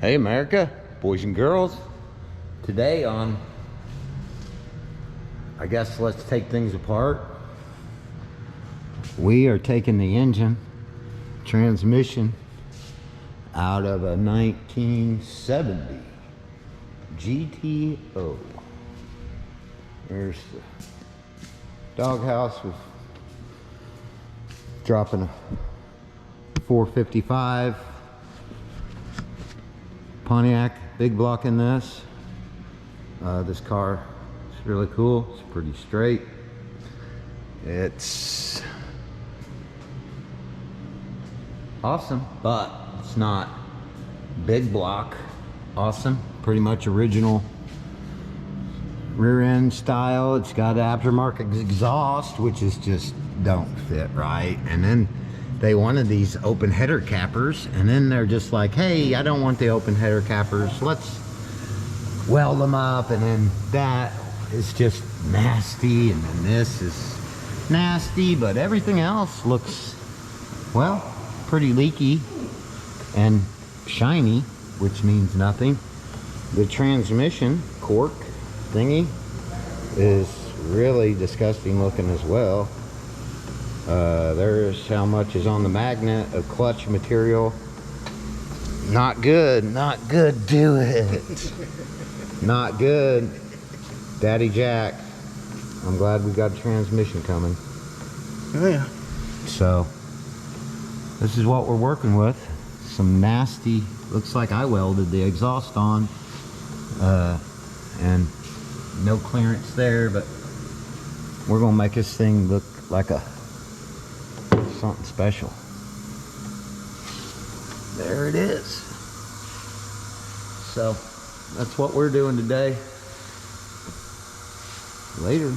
Hey America, boys and girls. Today on, I guess let's take things apart. We are taking the engine, transmission out of a 1970 GTO. There's the doghouse with dropping a 455 Pontiac big block in this. This car is really cool. It's pretty straight. It's awesome, but it's not big block awesome. Pretty much original rear end style. It's got aftermarket exhaust, which is just don't fit right. And then they wanted these open header cappers, and then they're just like, hey, I don't want the open header cappers, let's weld them up. And then that is just nasty, and then this is nasty, but everything else looks, well, pretty leaky and shiny, which means nothing. The transmission cork thingy is really disgusting looking as well. There's how much is on the magnet of clutch material. Not good, not good, do it. Not good. Daddy Jack, I'm glad we got a transmission coming. Oh yeah. So, this is what we're working with. Some nasty, looks like I welded the exhaust on. And no clearance there, but we're gonna make this thing look like a something special. There it is. So that's what we're doing today. Later.